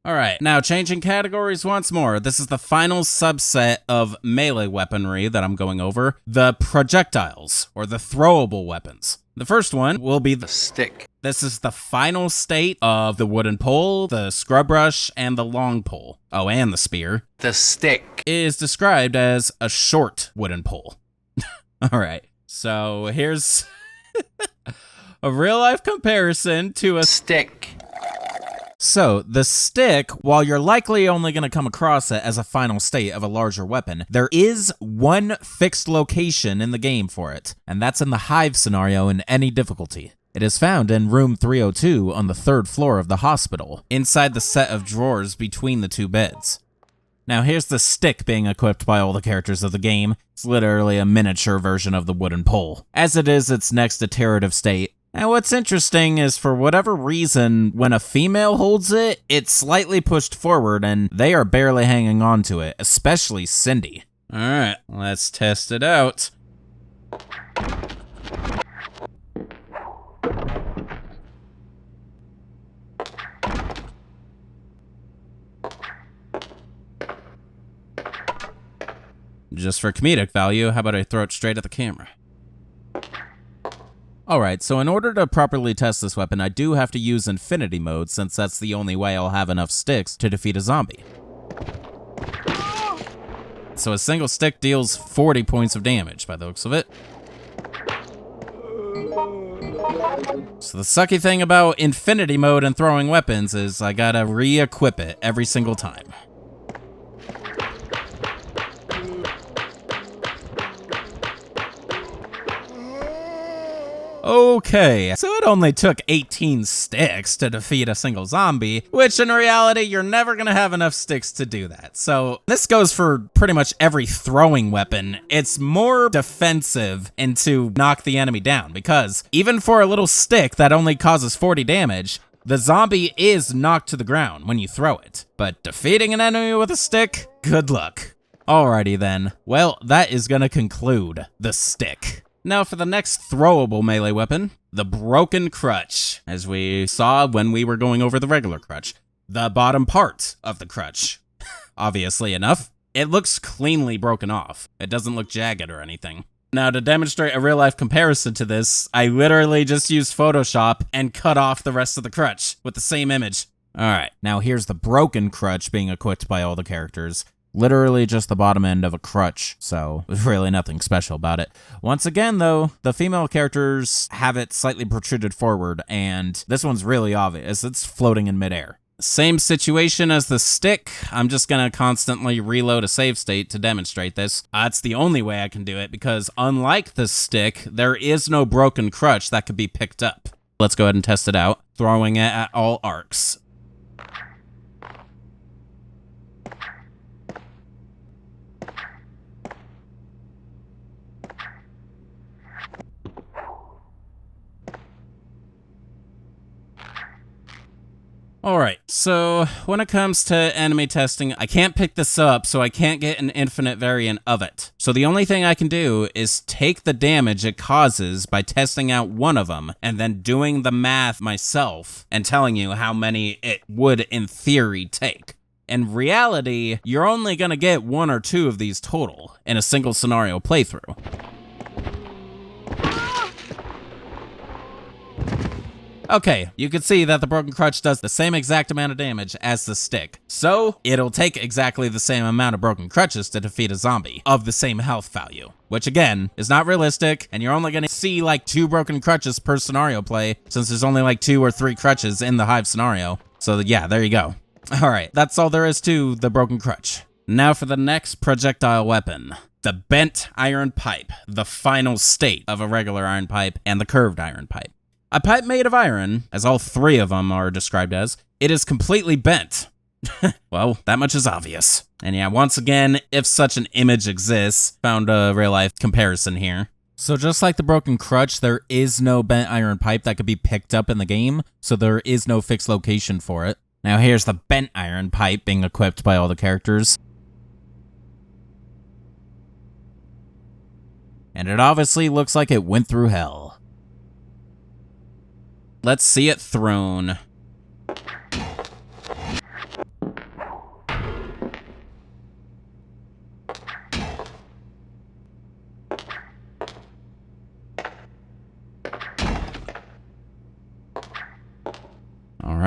Alright, now changing categories once more. This is the final subset of melee weaponry that I'm going over. The projectiles, or the throwable weapons. The first one will be the stick. This is the final state of the wooden pole, the scrub brush, and the long pole. Oh, and the spear. The stick is described as a short wooden pole. Alright, so here's a real-life comparison to a stick. So, the stick, while you're likely only going to come across it as a final state of a larger weapon, there is one fixed location in the game for it, and that's in the hive scenario in any difficulty. It is found in room 302 on the 3rd floor of the hospital, inside the set of drawers between the two beds. Now here's the stick being equipped by all the characters of the game. It's literally a miniature version of the wooden pole, as it is its next iterative state. And what's interesting is, for whatever reason, when a female holds it, it's slightly pushed forward and they are barely hanging on to it, especially Cindy. Alright, let's test it out. Just for comedic value, how about I throw it straight at the camera? Alright, so in order to properly test this weapon, I do have to use infinity mode, since that's the only way I'll have enough sticks to defeat a zombie. So a single stick deals 40 points of damage, by the looks of it. So the sucky thing about infinity mode and throwing weapons is I gotta re-equip it every single time. Okay, so it only took 18 sticks to defeat a single zombie, which in reality, you're never gonna have enough sticks to do that. So this goes for pretty much every throwing weapon. It's more defensive and to knock the enemy down, because even for a little stick that only causes 40 damage, the zombie is knocked to the ground when you throw it. But defeating an enemy with a stick, good luck. Alrighty then, well, that is gonna conclude the stick. Now for the next throwable melee weapon, the broken crutch, as we saw when we were going over the regular crutch. The bottom part of the crutch. Obviously enough, it looks cleanly broken off. It doesn't look jagged or anything. Now to demonstrate a real-life comparison to this, I literally just used Photoshop and cut off the rest of the crutch with the same image. Alright, now here's the broken crutch being equipped by all the characters. Literally just the bottom end of a crutch, so really nothing special about it. Once again, though, the female characters have it slightly protruded forward, and this one's really obvious. It's floating in midair. Same situation as the stick. I'm just gonna constantly reload a save state to demonstrate this. It's the only way I can do it, because unlike the stick, there is no broken crutch that could be picked up. Let's go ahead and test it out, throwing it at all arcs. Alright, so when it comes to enemy testing, I can't pick this up, so I can't get an infinite variant of it. So the only thing I can do is take the damage it causes by testing out one of them, and then doing the math myself, and telling you how many it would, in theory, take. In reality, you're only gonna get 1 or 2 of these total in a single scenario playthrough. Okay, you can see that the broken crutch does the same exact amount of damage as the stick. So, it'll take exactly the same amount of broken crutches to defeat a zombie of the same health value. Which again, is not realistic, and you're only gonna see like 2 broken crutches per scenario play, since there's only like 2 or 3 crutches in the hive scenario. So yeah, there you go. Alright, that's all there is to the broken crutch. Now for the next projectile weapon. The bent iron pipe, the final state of a regular iron pipe and the curved iron pipe. A pipe made of iron, as all 3 of them are described as, it is completely bent. Well, that much is obvious. And yeah, once again, if such an image exists, found a real-life comparison here. So just like the broken crutch, there is no bent iron pipe that could be picked up in the game, so there is no fixed location for it. Now here's the bent iron pipe being equipped by all the characters. And it obviously looks like it went through hell. Let's see it thrown.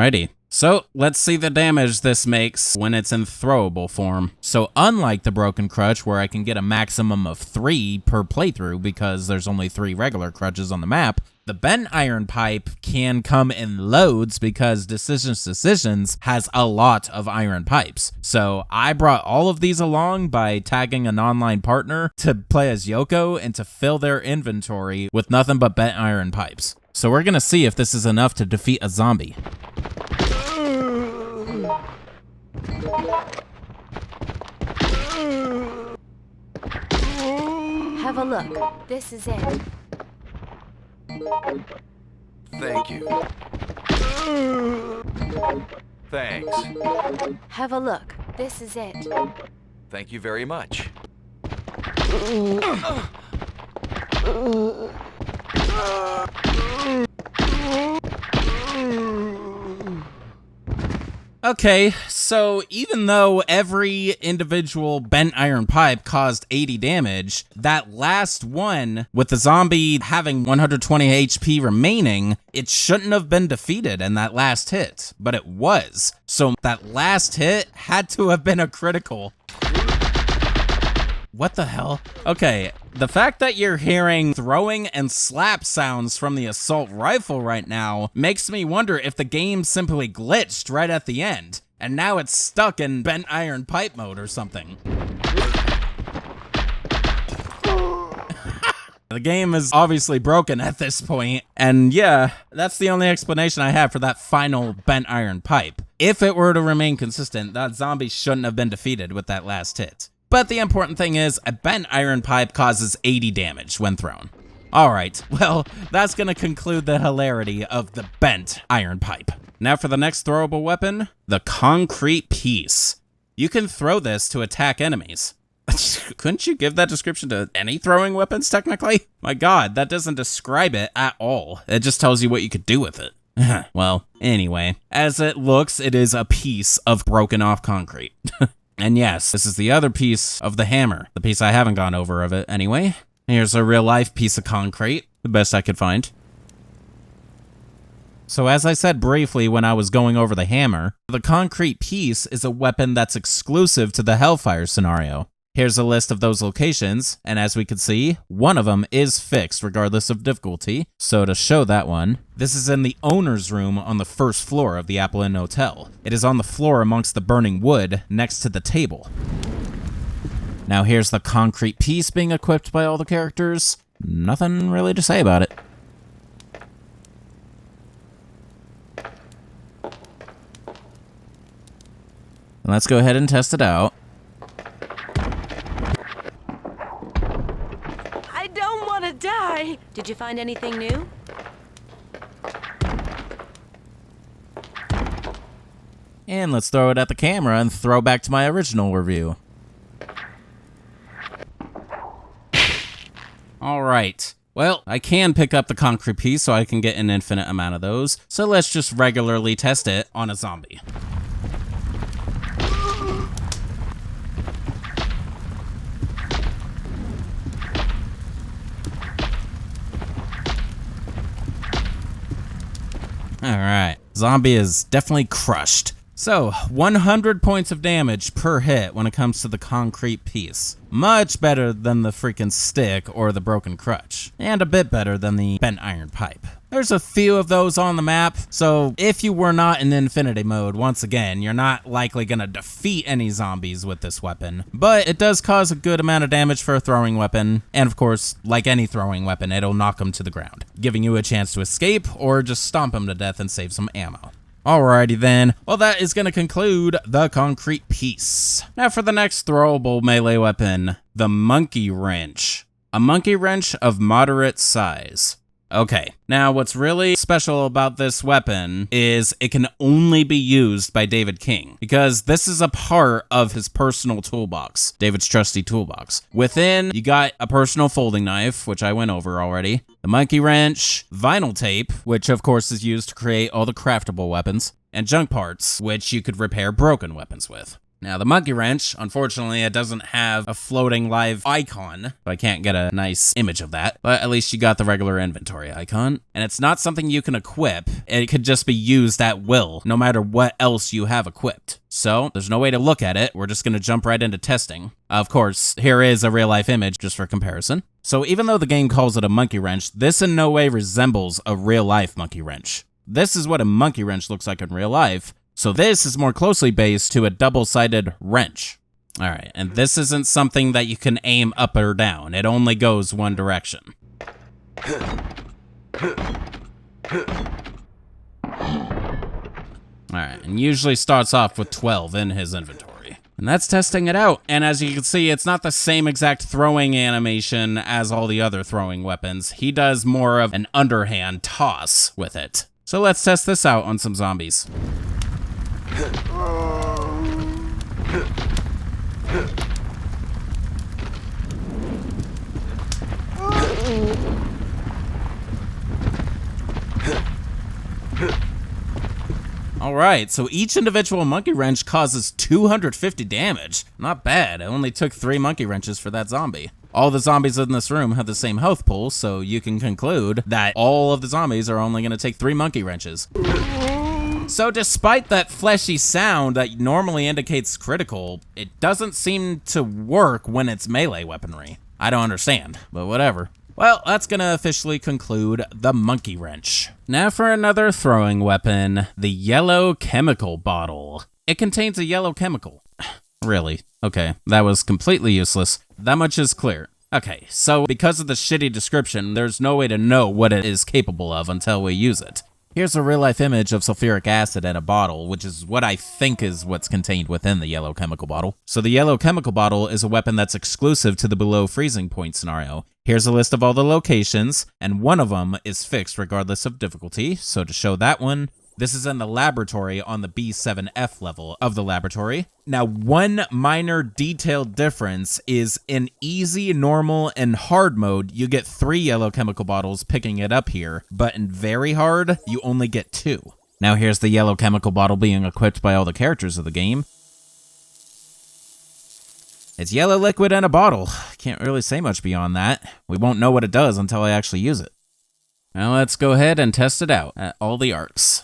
Alrighty. So let's see the damage this makes when it's in throwable form. So unlike the broken crutch, where I can get a maximum of 3 per playthrough because there's only 3 regular crutches on the map, the bent iron pipe can come in loads because Decisions has a lot of iron pipes. So I brought all of these along by tagging an online partner to play as Yoko and to fill their inventory with nothing but bent iron pipes. So we're gonna see if this is enough to defeat a zombie. Have a look. This is it. Thank you. Thanks. Have a look. This is it. Thank you very much. Okay, so even though every individual bent iron pipe caused 80 damage, that last one, with the zombie having 120 HP remaining, it shouldn't have been defeated in that last hit, but it was. So that last hit had to have been a critical. What the hell? Okay, the fact that you're hearing throwing and slap sounds from the assault rifle right now makes me wonder if the game simply glitched right at the end, and now it's stuck in bent iron pipe mode or something. The game is obviously broken at this point, and yeah, that's the only explanation I have for that final bent iron pipe. If it were to remain consistent, that zombie shouldn't have been defeated with that last hit. But the important thing is, a bent iron pipe causes 80 damage when thrown. Alright, well, that's gonna conclude the hilarity of the bent iron pipe. Now for the next throwable weapon, the concrete piece. You can throw this to attack enemies. Couldn't you give that description to any throwing weapons, technically? My god, that doesn't describe it at all. It just tells you what you could do with it. Well, anyway, as it looks, it is a piece of broken off concrete. And yes, this is the other piece of the hammer, the piece I haven't gone over of it anyway. Here's a real life piece of concrete, the best I could find. So as I said briefly when I was going over the hammer, the concrete piece is a weapon that's exclusive to the Hellfire scenario. Here's a list of those locations, and as we can see, one of them is fixed regardless of difficulty. So to show that one, this is in the owner's room on the first floor of the Apple Inn Hotel. It is on the floor amongst the burning wood next to the table. Now here's the concrete piece being equipped by all the characters. Nothing really to say about it. Let's go ahead and test it out. Die! Did you find anything new? And let's throw it at the camera and throw back to my original review. Alright. Well, I can pick up the concrete piece so I can get an infinite amount of those. So let's just regularly test it on a zombie. Alright, zombie is definitely crushed. So, 100 points of damage per hit when it comes to the concrete piece. Much better than the freaking stick or the broken crutch. And a bit better than the bent iron pipe. There's a few of those on the map, so if you were not in infinity mode, once again, you're not likely gonna defeat any zombies with this weapon. But it does cause a good amount of damage for a throwing weapon, and of course, like any throwing weapon, it'll knock them to the ground, giving you a chance to escape or just stomp them to death and save some ammo. Alrighty then, well that is going to conclude the concrete piece. Now for the next throwable melee weapon, the monkey wrench. A monkey wrench of moderate size. Okay, now what's really special about this weapon is it can only be used by David King, because this is a part of his personal toolbox, David's trusty toolbox. Within, you got a personal folding knife, which I went over already, the monkey wrench, vinyl tape, which of course is used to create all the craftable weapons, and junk parts, which you could repair broken weapons with. Now, the monkey wrench, unfortunately, it doesn't have a floating live icon. I can't get a nice image of that, but at least you got the regular inventory icon. And it's not something you can equip. It could just be used at will, no matter what else you have equipped. So, there's no way to look at it. We're just going to jump right into testing. Of course, here is a real-life image just for comparison. So, even though the game calls it a monkey wrench, this in no way resembles a real-life monkey wrench. This is what a monkey wrench looks like in real life. So this is more closely based to a double-sided wrench. All right, and this isn't something that you can aim up or down. It only goes one direction. All right, and usually starts off with 12 in his inventory. And that's testing it out. And as you can see, it's not the same exact throwing animation as all the other throwing weapons. He does more of an underhand toss with it. So let's test this out on some zombies. Alright, so each individual monkey wrench causes 250 damage. Not bad, it only took 3 monkey wrenches for that zombie. All the zombies in this room have the same health pool, so you can conclude that all of the zombies are only going to take 3 monkey wrenches. So despite that fleshy sound that normally indicates critical, it doesn't seem to work when it's melee weaponry. I don't understand, but whatever. Well, that's gonna officially conclude the monkey wrench. Now for another throwing weapon, the yellow chemical bottle. It contains a yellow chemical. Really? Okay, that was completely useless. That much is clear. Okay, so because of the shitty description, there's no way to know what it is capable of until we use it. Here's a real-life image of sulfuric acid in a bottle, which is what I think is what's contained within the yellow chemical bottle. So the yellow chemical bottle is a weapon that's exclusive to the below freezing point scenario. Here's a list of all the locations, and one of them is fixed regardless of difficulty. So to show that one, this is in the laboratory on the B7F level of the laboratory. Now, one minor detailed difference is in easy, normal, and hard mode, you get 3 yellow chemical bottles picking it up here, but in very hard, you only get 2. Now here's the yellow chemical bottle being equipped by all the characters of the game. It's yellow liquid in a bottle. Can't really say much beyond that. We won't know what it does until I actually use it. Now let's go ahead and test it out at all the arcs.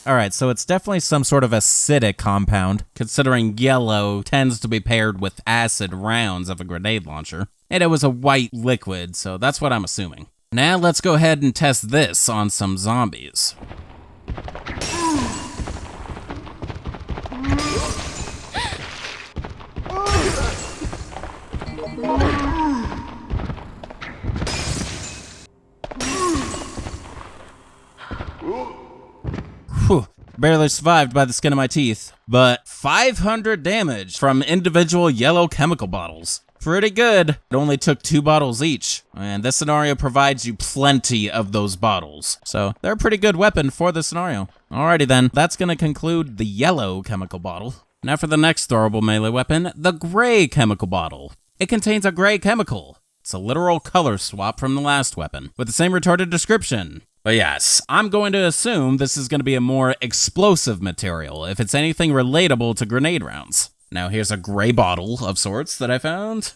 Alright, so it's definitely some sort of acidic compound, considering yellow tends to be paired with acid rounds of a grenade launcher. And it was a white liquid, so that's what I'm assuming. Now let's go ahead and test this on some zombies. Whew, barely survived by the skin of my teeth, but 500 damage from individual yellow chemical bottles. Pretty good. It only took 2 bottles each, and this scenario provides you plenty of those bottles. So they're a pretty good weapon for the scenario. Alrighty then, that's gonna conclude the yellow chemical bottle. Now for the next throwable melee weapon, the gray chemical bottle. It contains a gray chemical. It's a literal color swap from the last weapon, with the same retarded description. But yes, I'm going to assume this is going to be a more explosive material, if it's anything relatable to grenade rounds. Now here's a gray bottle of sorts that I found.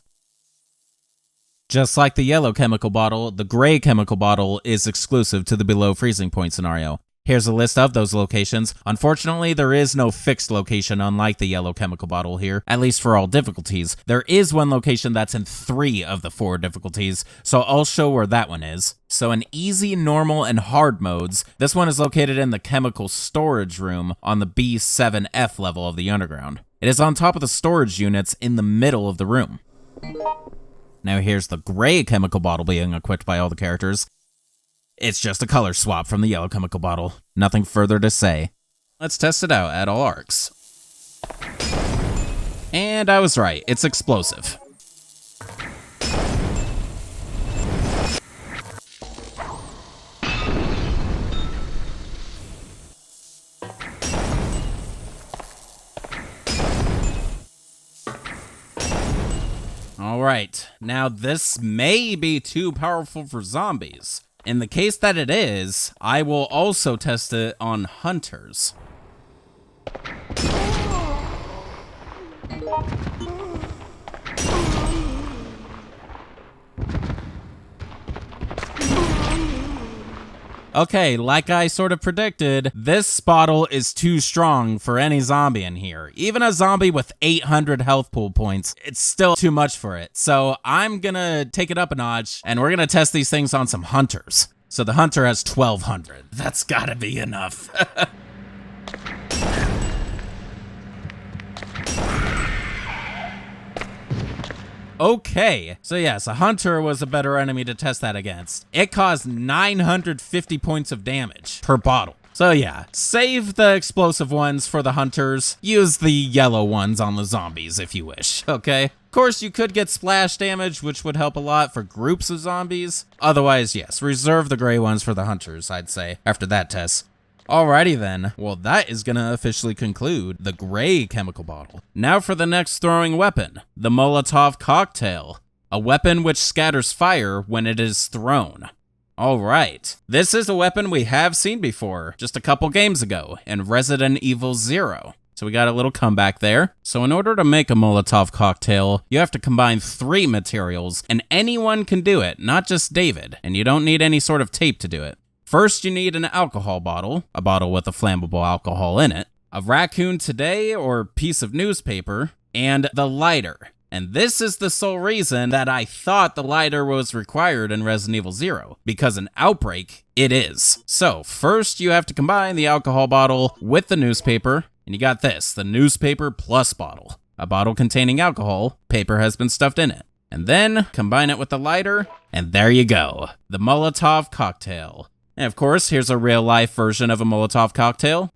Just like the yellow chemical bottle, the gray chemical bottle is exclusive to the below freezing point scenario. Here's a list of those locations. Unfortunately, there is no fixed location unlike the yellow chemical bottle here, at least for all difficulties. There is one location that's in 3 of the 4 difficulties, so I'll show where that one is. So in easy, normal, and hard modes, this one is located in the chemical storage room on the B7F level of the underground. It is on top of the storage units in the middle of the room. Now here's the gray chemical bottle being equipped by all the characters. It's just a color swap from the yellow chemical bottle. Nothing further to say. Let's test it out at all arcs. And I was right, it's explosive. All right, now this may be too powerful for zombies. In the case that it is, I will also test it on hunters. Okay, like I sort of predicted, this bottle is too strong for any zombie in here. Even a zombie with 800 health pool points, it's still too much for it. So I'm gonna take it up a notch, and we're gonna test these things on some hunters. So the hunter has 1200. That's gotta be enough. Okay, so yes, a hunter was a better enemy to test that against. It caused 950 points of damage per bottle. So yeah, save the explosive ones for the hunters. Use the yellow ones on the zombies if you wish, okay? Of course, you could get splash damage, which would help a lot for groups of zombies. Otherwise, yes, reserve the gray ones for the hunters, I'd say, after that test. Alrighty then, well that is gonna officially conclude the gray chemical bottle. Now for the next throwing weapon, the Molotov Cocktail, a weapon which scatters fire when it is thrown. Alright, this is a weapon we have seen before, just a couple games ago, in Resident Evil 0. So we got a little comeback there. So in order to make a Molotov cocktail, you have to combine 3 materials, and anyone can do it, not just David, and you don't need any sort of tape to do it. First, you need an alcohol bottle, a bottle with a flammable alcohol in it, a Raccoon Today or piece of newspaper, and the lighter. And this is the sole reason that I thought the lighter was required in Resident Evil 0, because in Outbreak, it is. So first you have to combine the alcohol bottle with the newspaper, and you got this, the newspaper plus bottle. A bottle containing alcohol, paper has been stuffed in it. And then combine it with the lighter, and there you go, the Molotov Cocktail. And of course, here's a real-life version of a Molotov cocktail.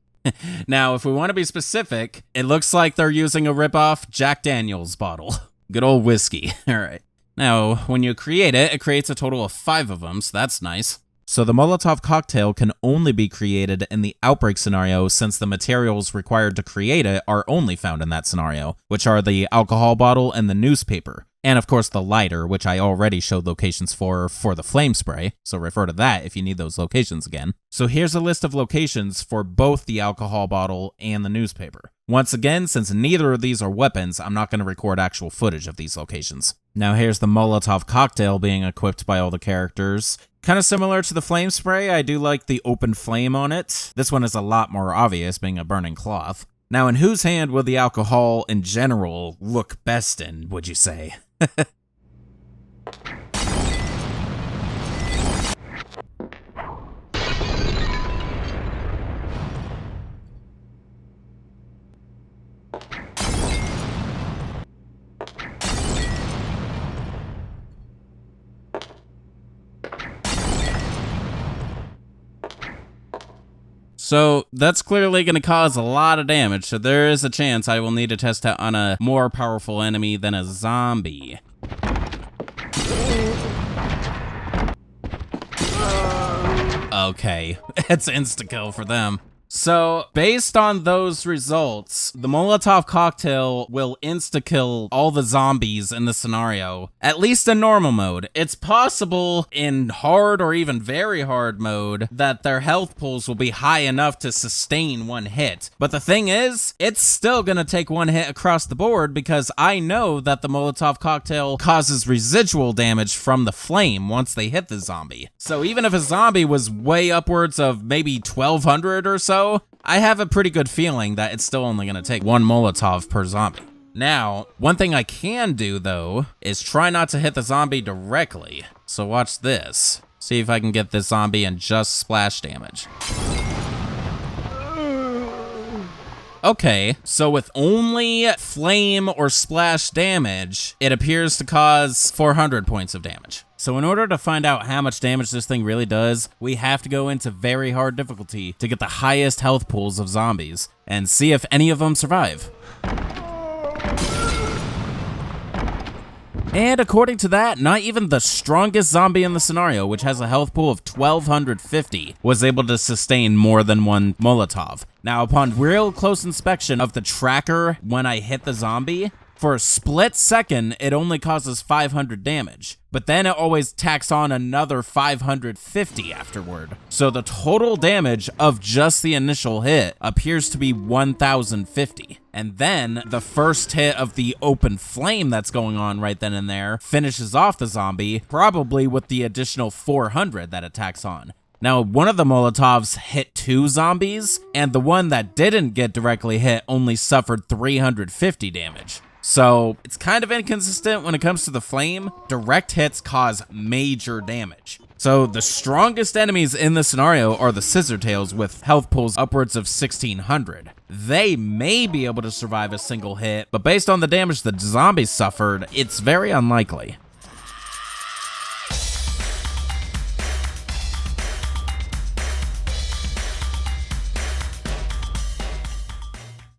Now, if we want to be specific, it looks like they're using a rip-off Jack Daniels bottle. Good old whiskey. All right. Now, when you create it, it creates a total of 5 of them, so that's nice. So the Molotov cocktail can only be created in the Outbreak scenario since the materials required to create it are only found in that scenario, which are the alcohol bottle and the newspaper. And of course the lighter, which I already showed locations for the flame spray, so refer to that if you need those locations again. So here's a list of locations for both the alcohol bottle and the newspaper. Once again, since neither of these are weapons, I'm not going to record actual footage of these locations. Now here's the Molotov cocktail being equipped by all the characters. Kind of similar to the flame spray, I do like the open flame on it. This one is a lot more obvious, being a burning cloth. Now, in whose hand will the alcohol in general look best in, would you say? So that's clearly going to cause a lot of damage, so there is a chance I will need to test it on a more powerful enemy than a zombie. Okay, it's insta-kill for them. So, based on those results, the Molotov cocktail will insta-kill all the zombies in the scenario, at least in normal mode. It's possible in hard or even very hard mode that their health pools will be high enough to sustain one hit. But the thing is, it's still gonna take one hit across the board because I know that the Molotov cocktail causes residual damage from the flame once they hit the zombie. So even if a zombie was way upwards of maybe 1200 or so, I have a pretty good feeling that it's still only gonna take 1 Molotov per zombie. Now, one thing I can do though, is try not to hit the zombie directly. So watch this. See if I can get this zombie and just splash damage. Okay, so with only flame or splash damage, it appears to cause 400 points of damage. So in order to find out how much damage this thing really does, we have to go into very hard difficulty to get the highest health pools of zombies, and see if any of them survive. And according to that, not even the strongest zombie in the scenario, which has a health pool of 1250, was able to sustain more than 1 Molotov. Now, upon real close inspection of the tracker when I hit the zombie, For a split second, it only causes 500 damage, but then it always tacks on another 550 afterward. So the total damage of just the initial hit appears to be 1050. And then the first hit of the open flame that's going on right then and there finishes off the zombie, probably with the additional 400 that it tacks on. Now, one of the Molotovs hit 2 zombies, and the one that didn't get directly hit only suffered 350 damage. So it's kind of inconsistent when it comes to the flame. Direct hits cause major damage. So the strongest enemies in this scenario are the Scissortails with health pools upwards of 1600. They may be able to survive a single hit, but based on the damage the zombies suffered, it's very unlikely.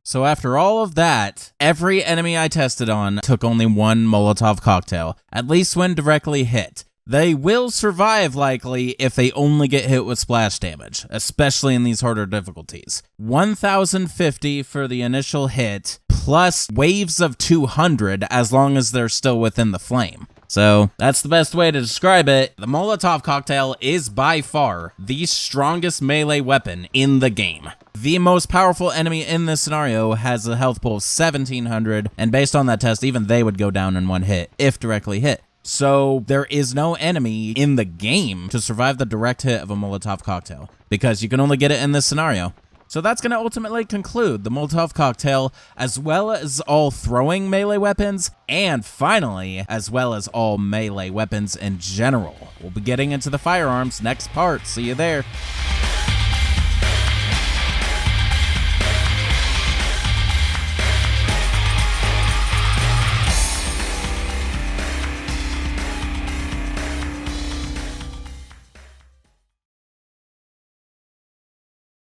So after all of that, every enemy I tested on took only 1 Molotov Cocktail, at least when directly hit. They will survive likely if they only get hit with splash damage, especially in these harder difficulties. 1050 for the initial hit, plus waves of 200 as long as they're still within the flame. So that's the best way to describe it. The Molotov Cocktail is by far the strongest melee weapon in the game. The most powerful enemy in this scenario has a health pool of 1700, and based on that test, even they would go down in one hit if directly hit. So there is no enemy in the game to survive the direct hit of a Molotov Cocktail, because you can only get it in this scenario. So that's going to ultimately conclude the Molotov Cocktail, as well as all throwing melee weapons, and finally, as well as all melee weapons in general. We'll be getting into the firearms next part. See you there.